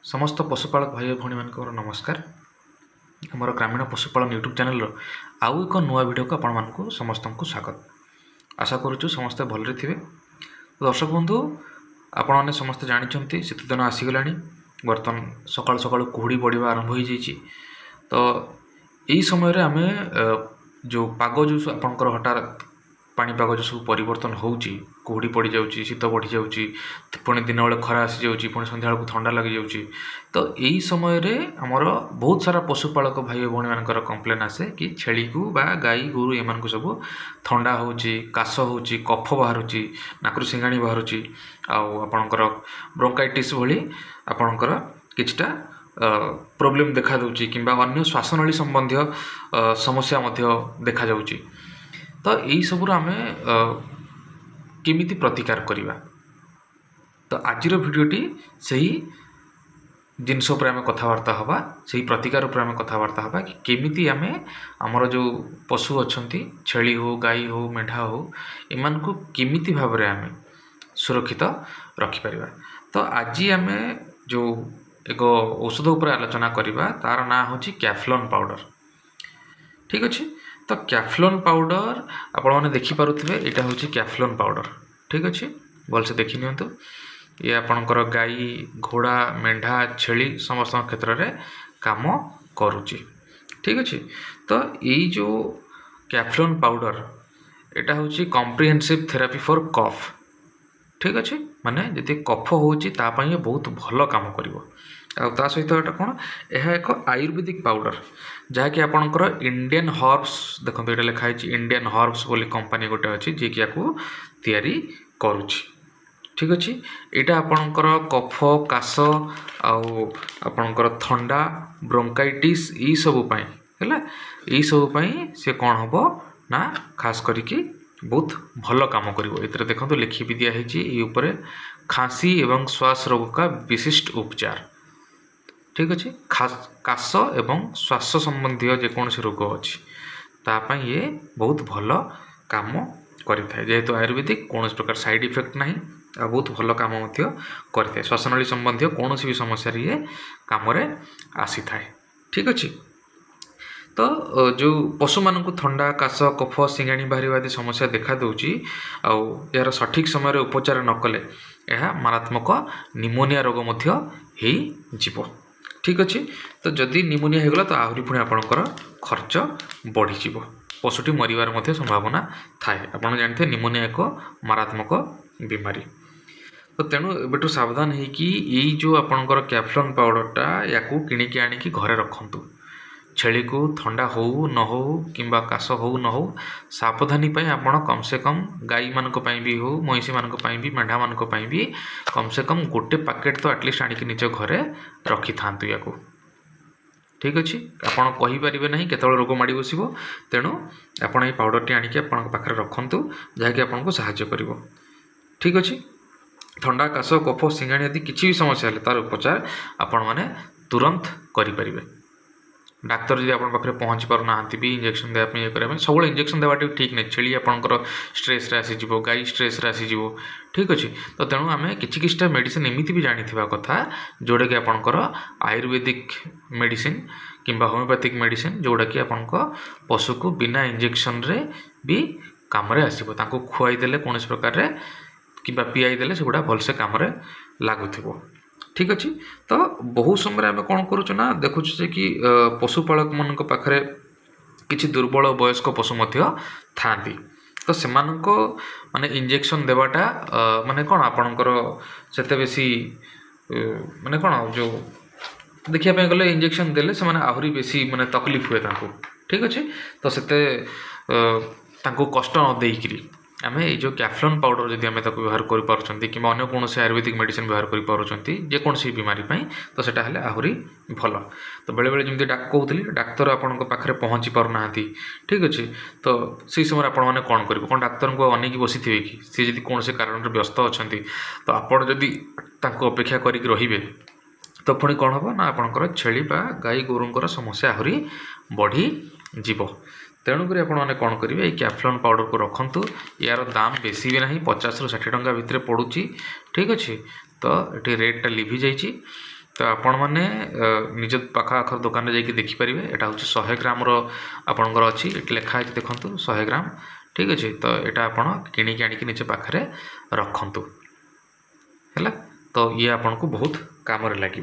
समस्त पशुपालक भाई भौणी मान नमस्कार। आमर ग्रामीण पशुपालन यूट्यूब चैनल आउ एक नुआ वीडियो को आपण मानक समस्त को स्वागत। आशा करुचु समस्ते भलरे थे। दर्शक बंधु आपण मैंने समस्ते जानते शीत दिन आसीगला बर्तमान सकाल सकाल कुहुड़ी बढ़ा आरंभ हो जाइए। तो यही समय आम जो पाग जो आपंकर हठात पाणीपाग जो सब परिवर्तन होउची, कुहुड़ी पड़ जाऊँगी, शीत बढ़ी जाऊँगी, पुणी दिन बेले खरा आसी जाऊँगी, पुणी संध्या बेलू ठंडा लगी जाऊँगी। तो यही समय आमर बहुत सारा पशुपालक भाई भौणी मानकर कंप्लेन आसे कि छेली को बा गाई गोरु एमान को सब ठंडा होउची, काश होउची, कफ बाहरुची, नाकरू सिंगाणी बाहरुची, आपणकर ब्रोंकाइटिस भली आपणकर किछटा प्रोब्लेम देखा दूची किंबा अन्य श्वासनली संबंधी समस्या मध्य देखा जाउची। तो यही सबूर आम केमिति प्रतिकार करिबा। तो आज भिडियोटी सही जिनस उपर आम कथबार्ता हवा, सही प्रतिकार उपर आम कथबार्ता हवा कि केमिति आम आमर जो पशु अच्छी छेली हो, गाई हो, मेढा हो, एमान को केमिति भाव में आम सुरक्षित रखिपर। तो आज आम जो एक औषध उपर आलोचना करिबा, तार ना होची कैफ्लॉन पाउडर। ठीक अच्छे। तो कैफ्लॉन पाउडर आपण मैंने देखिपे यहाँ हूँ कैफ्लॉन पाउडर। ठीक अच्छे, भलसे देखी नियंतु। ये आपणकर गाई, घोड़ा, मेढा, छेली समस्त क्षेत्र में काम करुच्ची। ठीक अच्छे। तो यही जो कैफ्लॉन पाउडर यहाँ हूँ कम्प्रिहेन्सिव थेरापी फॉर कफ। ठीक अच्छे, माने जी कफ होची तापाई बहुत भल काम करिवो। आ सहित एटा कौन, यह एक आयुर्वेदिक पाउडर जहाँकि आपणकर इंडियन हर्ब्स, देखो ये लिखाई इंडियन हर्ब्स बोली कंपनी गोटे अच्छी जी कि तैयारी करुच्ची। ठीक अच्छे। यहाँ आपणकर कफ, काश, आपणकर थंडा, ब्रोंकाइटिस यही सबूपाई है, यही सबूपाई से कौन हम ना खास करके बहुत भल काम कर। देखो लिखी भी दिखाई खांसी एवं श्वास रोग का विशिष्ट उपचार। ठीक अच्छे। काश एवं श्वास संबंधी जेकोसी रोग अच्छी तापाई ये बहुत भल काम करें। जेहेतु आयुर्वेदिक कौन प्रकार साइड इफेक्ट ना, आ बहुत भल काम करें। श्वासनली संबंधी कौन भी समस्या ये कम आसी थाए। ठीक अच्छे। तो जो पशु मान थंडा, काश, कफ, सिंगाणी बाहर आदि समस्या देखा दूची, यार सठिक समय उपचार न कले यह मारात्मक निमोनिया रोग मध्य हेई जीवो। ठीक अच्छे। तो जदि निमोनिया होगला तो आहरी पुणी आपणकर खर्च बढ़ी जीवो, पशुटी मरिबार मध्य संभावना थाए। आपन जानते निमोनिया एक मारात्मक बीमारी। तो तेणु एबेठु सावधान है कि यही जो आपणकर कैफ्लॉन पाउडरटा या किणिकी आनिकी घरे रखंतु। छेली को थंडा हो न हो किंबा काश हो न हो, सावधानी पाई आपण कम से कम गाई मानक पाई भी हो, महिषी मानक पाई भी, मेढा मानक पाई भी कम से कम गोटे पैकेट तो एटलिस्ट आनिकी निज घरे रखि थांतु याको। ठीक अच्छे। आपण कहि परिबे नहीं केतବେଳେ रोग माड़ी बसिबो, तेणु आपण ए पाउडरटी आनिकी आपण पाखरे रखंतु जहाँकि आपनको सहायता करिवो। ठीक अच्छे। थंडा, काश, कफ, सिंगाणी आदि किसी भी समस्या है तार उपचार आपण माने तुरंत करि परिबे। डाक्तर जब आप पाखे पहुँची पार ना भी इंजेक्शन देवाई ये करें सब इंजेक्शन देवाटा ठीक नहीं। छेली आपंकर स्ट्रेस आसीज, गाई स्ट्रेस आसीज। ठीक अच्छे। तो तेणु आम किछटा मेडिसिन एमती भी जानी कथा जोटा कि आपंकर आयुर्वेदिक मेडिसिन किंबा होमियोपैथिक मेडिसिन जोटा कि आपण पशु को बिना इंजेक्शन रे भी काम आसो, खुआईदे कौन प्रकार कि पीआईदे से गुड़ा भलसे कम लगुव। ठीक अच्छे। तो बहुत समय आम कौन करुचुना देखुचे कि पशुपालक मान पाखे किसी दुर्बल वयस्क पशु थाती। तो से माने इंजेक्शन देवाटा माने कौन आपणकर से बेसी माने कौन जो देखिए गले इंजेक्शन देले से आहरी बेसी माने तकलीफ हुए तांको। ठीक अच्छे। तो सेते कष्ट न देकरी आम ये कैफ्लॉन पाउडर जदि आम व्यवहार करें कि अन्य कौन आयुर्वेदिक मेडिसिन व्यवहार करें बीमारी तो सेटा हेल्ले आहरी भल। तो बेले बेले जमी कहती डाक्तर आपण पाखे पहुँची पार ना। ठीक अच्छे। तो से समय आपने कौन करेंगे, कौन डाक्तर को अनेक बसी थे कि सी जब कौन से कारण व्यस्त अच्छा तो आपड़ जदि अपेक्षा करेंगे तो पुणी कौन हम ना आपंकर छेली गाई गोरुंर समस्या आहरी बढ़ी जीव। तेणुक आपने कौन करेंगे, कैफ्लॉन पाउडर को रखंतु। यार दाम बेसी भी नहीं, 50 ରୁ 60 टंका भितर पड़ुची। ठीक अच्छे। तो ये रेटा लिभि जाइए। तो आपण मैंने निज पाखाआखर दुकान जाकि देखिपारे। यहाँ हूँ 100 ग्राम आपणकर अच्छी ये लिखाई देखूँ 100 ग्राम ठीक अच्छे। तो यहाँ आप किणिक आनिक निज पाखे रखु है। तो ये आपन को बहुत काम लगे।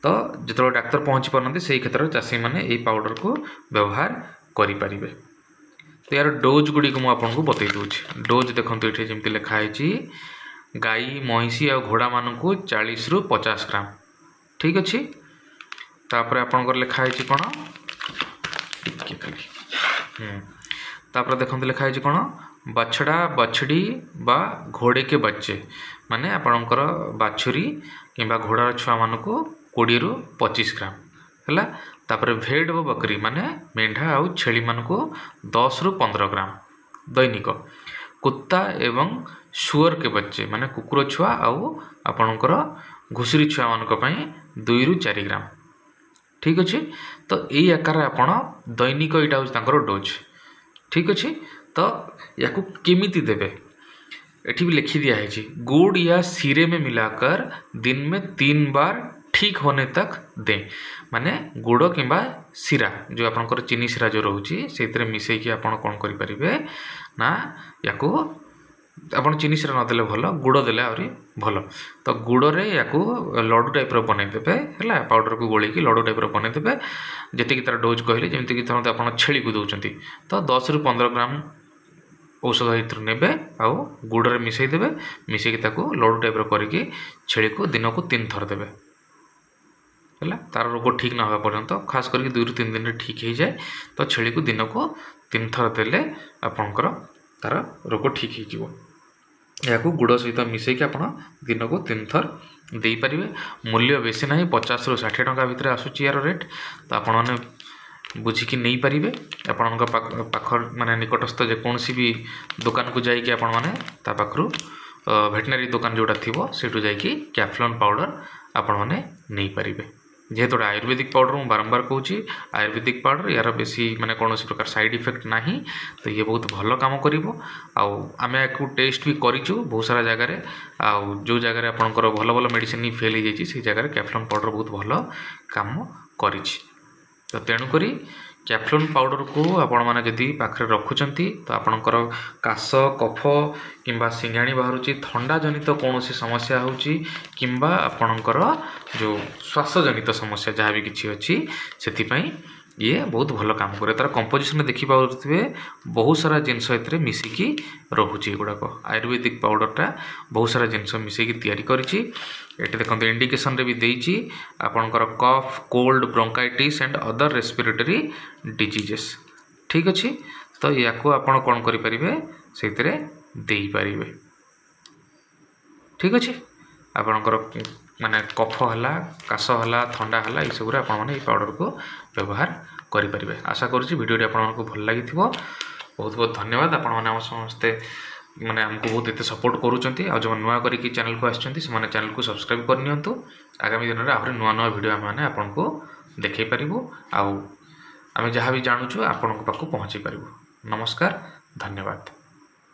तो जो डाक्तर पहुँची पारती से क्षेत्र में चाषी मैंने यही पाउडर को व्यवहार करें। तो यार डोज गुड़ी को मुझे बतई दूसरी। डोज देखो ये जमी लिखाई गाई महिषी आ घोड़ा मान को 40 ରୁ 50 ग्राम ठीक अच्छे। तापर आपंकर लिखाई कौन तापर देखते लिखाई कौन बछड़ा बछड़ी बा घोड़े के बच्चे माने आपणकर बाछुरी किंबा घोड़ार छुआ मान को 20 ରୁ 25 ग्राम है। तापर भेड़ व बकरी माने मेंढा आउ छेली मान को 10 ରୁ 15 ग्राम दैनिक। कुत्ता एवं शुअर के बच्चे माने कुकुर छुआ आउ आपणकर घुसुरी छुआ मान 2 ରୁ 4 ग्राम ठीक अच्छे। तो यही आकार आपण दैनिक यहाँ हूँ डोज ठीक अच्छे। तो या केमिति देवे एठी भी लिखी दिया है गुड़ या सीरे में मिलाकर दिन में 3 बार ठीक होने तक दें। माने गुड़ किंबा सीरा जो आपंकर चीनी सीरा जो रोचे से मिसईकि आपड़ कौन करें ना या आपन चीनी सीरा नदेले भल गुड़ देले आहरी भल। तो गुड़े या लड्डू टाइप बनईदेवे है पाउडर को गोलेकी लड्डू टाइप बनईदेवे जी तार डोज कहले जमीक धरते आप छेली को दौरान। तो 10 ରୁ 15 ग्राम औषध ये ने आउ गुड़े मिसईदेवे मिसईकि लड्डू टाइप करके छेली को दिन को 3 थर देवे है। तार रोग ठीक ना होगा पर्यंत खास करके 2 ରୁ 3 दिन में ठीक हो जाए। तो छेली को दिन को 3 थर देले आपंकर तार रोग ठीक हो या गुड़ सहित मिसईकि आप दिन को 3 थर दे पारे। मूल्य बेसी ना 50 ରୁ 60 टंका भितर आसूची यार रेट। तो आपण मैंने बुझिकी नहीं पारे आपण पाख माने निकटस्थ जेकोसी भी दुकान को जाइए आपण मैंने पाखु भेटनरी दुकान जोटा थी से जाकि कैफ्लॉन पाउडर आपण मैंने नहीं पारे। जेहेतु आयुर्वेदिक पाउडर मुझे बारंबार कहूँ आयुर्वेदिक पाउडर यार बेसी माने कौन प्रकार साइड इफेक्ट ना। तो ये बहुत भल काम करें या टेस्ट भी करूँ बहुत सारा जगार जो जगह आपंकर भल भल मेडिसिन फेल हो जाए जगह कैफ्लॉन पाउडर बहुत भल काम कर। तो तेणुक कैफ्लॉन पाउडर को आपण मैंने जदि पाखे रखुंट तो आपणकर काश कफ किंबा सिंघाणी बाहर थंडा जनित कौन समस्या होंबा आपणकर जो श्वास जनित समस्या जहाँ भी किसी अच्छी से ये बहुत भल काम करे। तार कंपोजिशन देखिए बहुत सारा जिनस ए मिसिकी रोचे गुड़ाक आयुर्वेदिक पाउडरटा बहुत सारा जिनस मिसेकी तैयारी करिछि। एटे देखो इंडिकेशन रे भी देइछि आपनकर cough cold bronchitis and other respiratory diseases ठीक अच्छे। तो या आपन कौन करें से दे पारे ठीक अच्छे। आपनकर माने कफ है काश है थंडा है ये सब आपने पाउडर को व्यवहार करें। आशा करुँच वीडियो आपको भल लगी। बहुत बहुत धन्यवाद आपण मैंने समस्ते माने हमको बहुत एत सपोर्ट करूँच। जो नुआ करके चैनल को आसछन्ति से चैनल को सब्सक्राइब करनियंतु। आगामी दिन में आहरी नुआ नुआ वीडियो मैंने आपन को देखै पारिबु आउ आमे जहाँ भी जानूँ आपण पाखु पहुँची पारिबु। नमस्कार धन्यवाद।